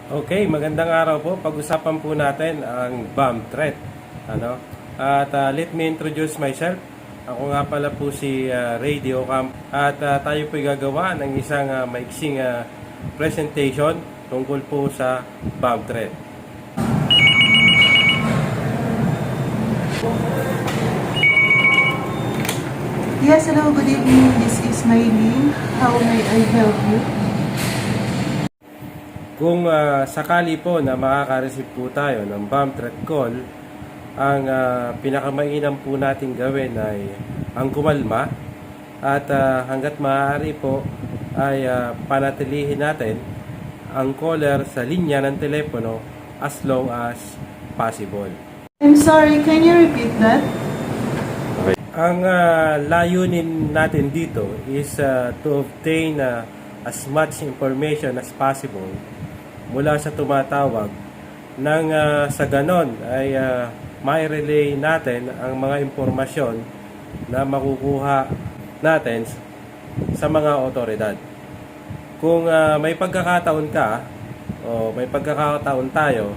Okay, magandang araw po. Pag-usapan po natin ang bomb threat. Let me introduce myself. Ako nga pala po si Ray Diocamp at tayo po gagawa ng isang maiksing presentation tungkol po sa bomb threat. Yes, hello, good evening. This is Maylene. How may I help you? Kung sakali po na makaka-receive po tayo ng bomb threat call, ang pinakamainam po natin gawin ay ang kumalma at hanggat maaari po ay panatilihin natin ang caller sa linya ng telepono as long as possible. I'm sorry, can you repeat that? Ang layunin natin dito is to obtain as much information as possible mula sa tumatawag nang sa ganon ay mai-relay natin ang mga impormasyon na makukuha natin sa mga otoridad. Kung may pagkakataon ka o may pagkakataon tayo,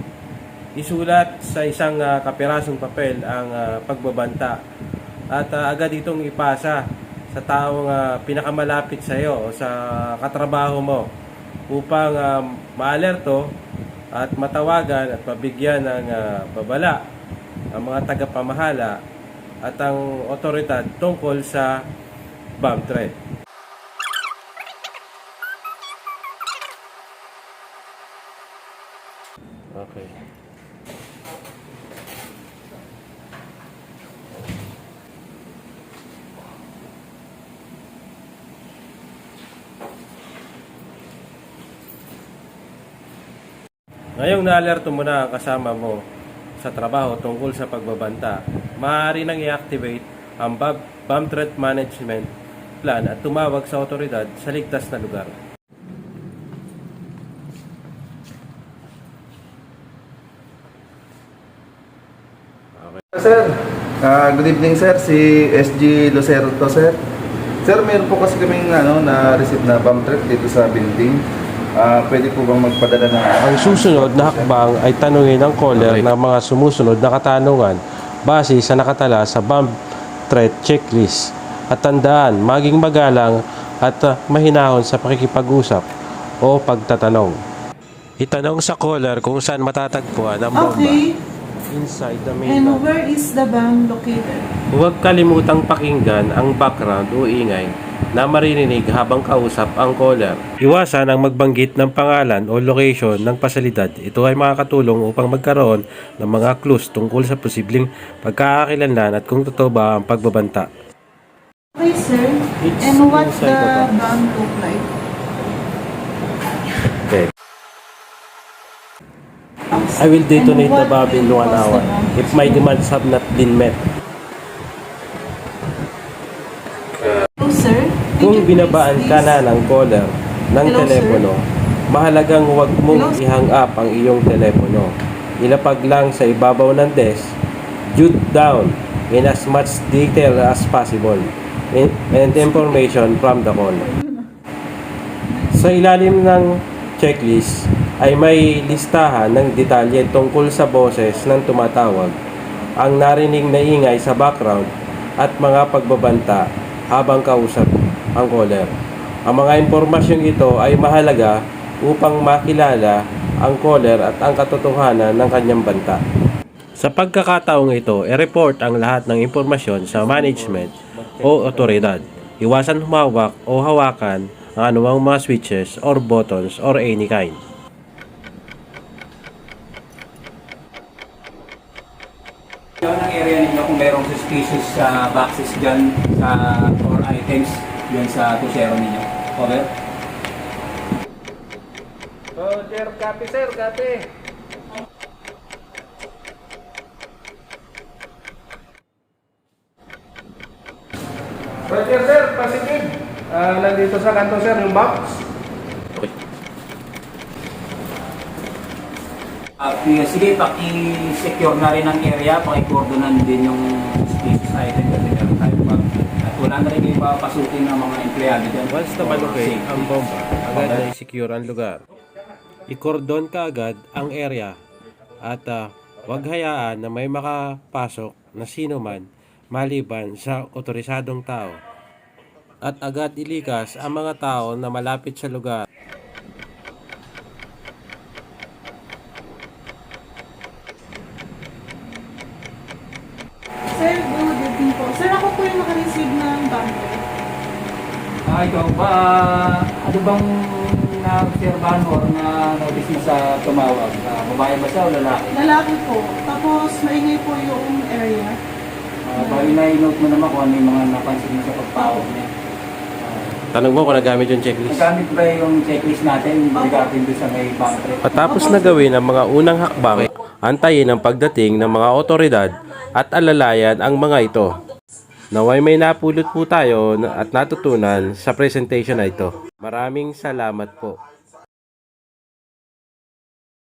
isulat sa isang kapirasong papel ang pagbabanta at agad itong ipasa sa taong pinakamalapit sa iyo o sa katrabaho mo upang maalerto at matawagan at mabigyan ng babala ang mga tagapamahala at ang otoridad tungkol sa bomb threat. Okay. Ngayong naalerto mo na ang kasama mo sa trabaho tungkol sa pagbabanta, maaari nang i-activate ang bomb threat management plan at tumawag sa otoridad sa ligtas na lugar. Sir, good evening sir, si SG Lucero to sir. Sir, meron po kasi kaming na-receive na bomb threat dito sa building. Pwede po bang magpadala ng... Ang susunod na hakbang ay tanungin ang caller ng mga sumusunod na katanungan base sa nakatala sa bomb threat checklist. At tandaan, maging magalang at mahinahon sa pakikipag-usap o pagtatanong. Itanong sa caller kung saan matatagpuan ang bomba. Okay. Inside the main And bomb. where is the bomb located? Huwag kalimutang pakinggan ang background o ingay na maririnig habang kausap ang caller. Iwasan ang magbanggit ng pangalan o location ng pasilidad. Ito ay makakatulong upang magkaroon ng mga clues tungkol sa posibleng pagkakakilanlan at kung totoo ba ang pagbabanta. Okay, sir. It's And what inside the the bomb. bomb look like? Okay. I will detonate the And bomb in what 1 will hour cause the bomb if my demands have not been met. Hello, sir. Kung binabaan ka na ng caller ng Hello, telepono, mahalagang huwag mong i-hang up ang iyong telepono. Ilapag lang sa ibabaw ng desk, jot down in as much detail as possible and information from the call. Sa ilalim ng checklist ay may listahan ng detalye tungkol sa boses ng tumatawag, ang narinig na ingay sa background at mga pagbabanta habang kausap ang caller. Ang mga impormasyong ito ay mahalaga upang makilala ang caller at ang katotohanan ng kanyang banta. Sa pagkakataong ito, i-report ang lahat ng impormasyon sa management o otoridad. Iwasan humawak o hawakan ang anumang mga switches or buttons or any kind. Yung ang area ninyo kung mayroong suspicious boxes dyan or items dyan sa tusero ninyo. Over? Sir, copy sir, copy. Roger sir, positive. Nandito sa kanto sir yung box. Sige, paki-secure na rin ang area, paki-cordonan din yung suspicious item kasi meron tayo pag at wala na rin kayo papasukin ng mga empleyado dyan. Once na malocate ang bomba, agad na i-secure ang lugar. ikordon ka agad ang area at huwag hayaan na may makapasok na sino man maliban sa otorisadong tao. At agad ilikas ang mga tao na malapit sa lugar. Sir, good evening po. Sir, ako po yung naka-receive ng bumper. Ikaw ba, ano bang na-obserbahan mo or na-notice mo sa tumawag? Babae ba siya o lalaki? Lalaki po. Tapos, maingay po yung area. Bali na-note mo naman kung ano yung mga napansin mo sa pagpawag niya. Tanong mo kung nagamit yung checklist. Nagamit ba yung checklist natin regarding doon sa may bank trip? Patapos na gawin ang mga unang hakbang, antayin ang pagdating ng mga otoridad at alalayan ang mga ito. Naway may napulot po tayo at natutunan sa presentation na ito. Maraming salamat po.